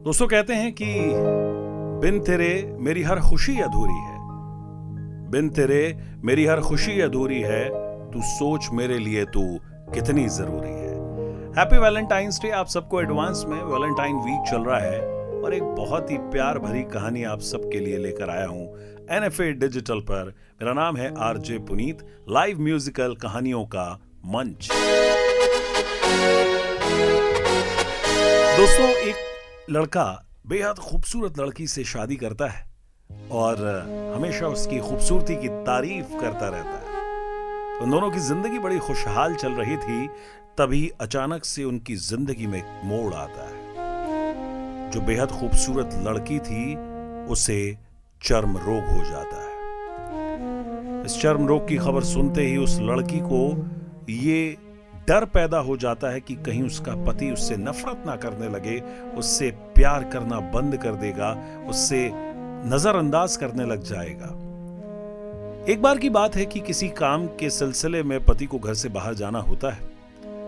दोस्तों कहते हैं कि बिन तेरे मेरी हर खुशी अधूरी है, बिन तेरे मेरी हर खुशी अधूरी है, तू सोच मेरे लिए तू कितनी जरूरी है। हैप्पी वैलेंटाइंस डे आप सबको एडवांस में। वैलेंटाइन वीक चल रहा है और एक बहुत ही प्यार भरी कहानी आप सबके लिए लेकर आया हूं NFA डिजिटल पर। मेरा नाम है RJ पुनीत, लाइव म्यूजिकल कहानियों का मंच। दोस्तों, एक लड़का बेहद खूबसूरत लड़की से शादी करता है और हमेशा उसकी खूबसूरती की तारीफ करता रहता है। उन दोनों की जिंदगी बड़ी खुशहाल चल रही थी, तभी अचानक से उनकी जिंदगी में एक मोड़ आता है। जो बेहद खूबसूरत लड़की थी उसे चर्म रोग हो जाता है। इस चर्म रोग की खबर सुनते ही उस लड़की को ये डर पैदा हो जाता है कि कहीं उसका पति उससे नफरत ना करने लगे, उससे प्यार करना बंद कर देगा, उससे नजरअंदाज करने लग जाएगा। एक बार की बात है कि किसी काम के सिलसिले में पति को घर से बाहर जाना होता है।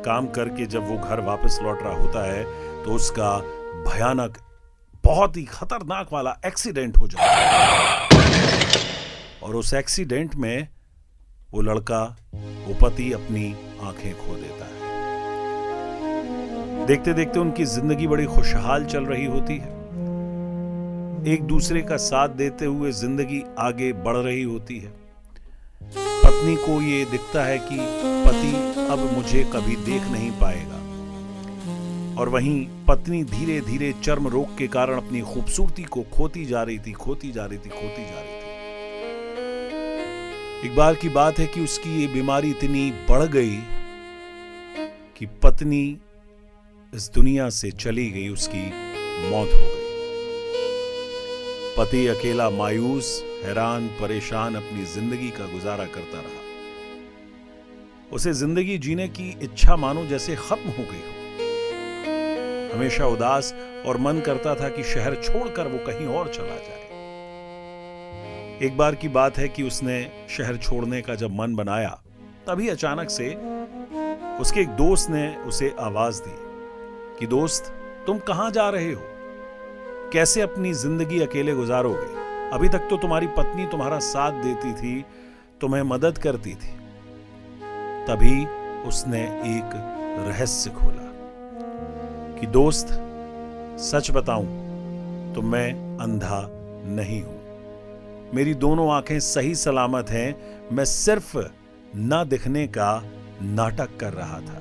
काम करके जब वो घर वापस लौट रहा होता है तो उसका भयानक, बहुत ही खतरनाक वाला एक्सीडेंट हो जाता है और उस एक्सीडेंट में वो लड़का, वो पति अपनी आंखें खो देता है। देखते देखते उनकी जिंदगी बड़ी खुशहाल चल रही होती है। एक दूसरे का साथ देते हुए जिंदगी आगे बढ़ रही होती है। पत्नी को ये दिखता है कि पति अब मुझे कभी देख नहीं पाएगा, और वहीं पत्नी धीरे धीरे चर्म रोग के कारण अपनी खूबसूरती को खोती जा रही थी। एक बार की बात है कि उसकी ये बीमारी इतनी बढ़ गई कि पत्नी इस दुनिया से चली गई, उसकी मौत हो गई। पति अकेला, मायूस, हैरान, परेशान अपनी जिंदगी का गुजारा करता रहा। उसे जिंदगी जीने की इच्छा मानो जैसे खत्म हो गई हो। हमेशा उदास और मन करता था कि शहर छोड़कर वो कहीं और चला जाए। एक बार की बात है कि उसने शहर छोड़ने का जब मन बनाया, तभी अचानक से उसके एक दोस्त ने उसे आवाज दी कि दोस्त, तुम कहां जा रहे हो? कैसे अपनी जिंदगी अकेले गुजारोगे? अभी तक तो तुम्हारी पत्नी तुम्हारा साथ देती थी, तुम्हें मदद करती थी। तभी उसने एक रहस्य खोला कि दोस्त, सच बताऊं तो मैं अंधा नहीं हूं। मेरी दोनों आंखें सही सलामत हैं। मैं सिर्फ ना दिखने का नाटक कर रहा था।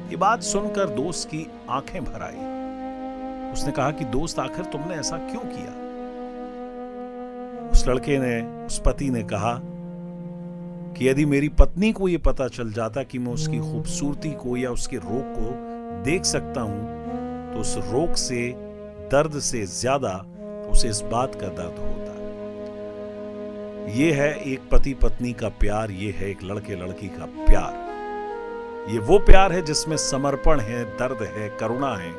ये बात सुनकर दोस्त की आंखें भर आई। उसने कहा कि दोस्त, आखिर तुमने ऐसा क्यों किया? उस लड़के ने, उस पति ने कहा कि यदि मेरी पत्नी को यह पता चल जाता कि मैं उसकी खूबसूरती को या उसके रोग को देख सकता हूं, तो उस रोग से, दर्द से ज्यादा उसे इस बात का दर्द होता। ये है एक पति पत्नी का प्यार, ये है एक लड़के लड़की का प्यार। ये वो प्यार है जिसमें समर्पण है, दर्द है, करुणा है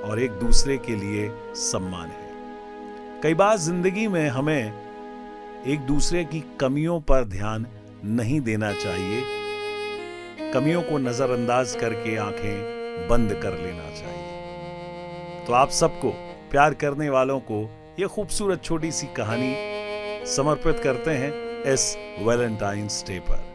और एक दूसरे के लिए सम्मान है। कई बार जिंदगी में हमें एक दूसरे की कमियों पर ध्यान नहीं देना चाहिए। कमियों को नजरअंदाज करके आंखें बंद कर लेना चाहिए। तो आप सबको, प्यार करने वालों को, यह खूबसूरत छोटी सी कहानी समर्पित करते हैं इस वैलेंटाइंस डे पर।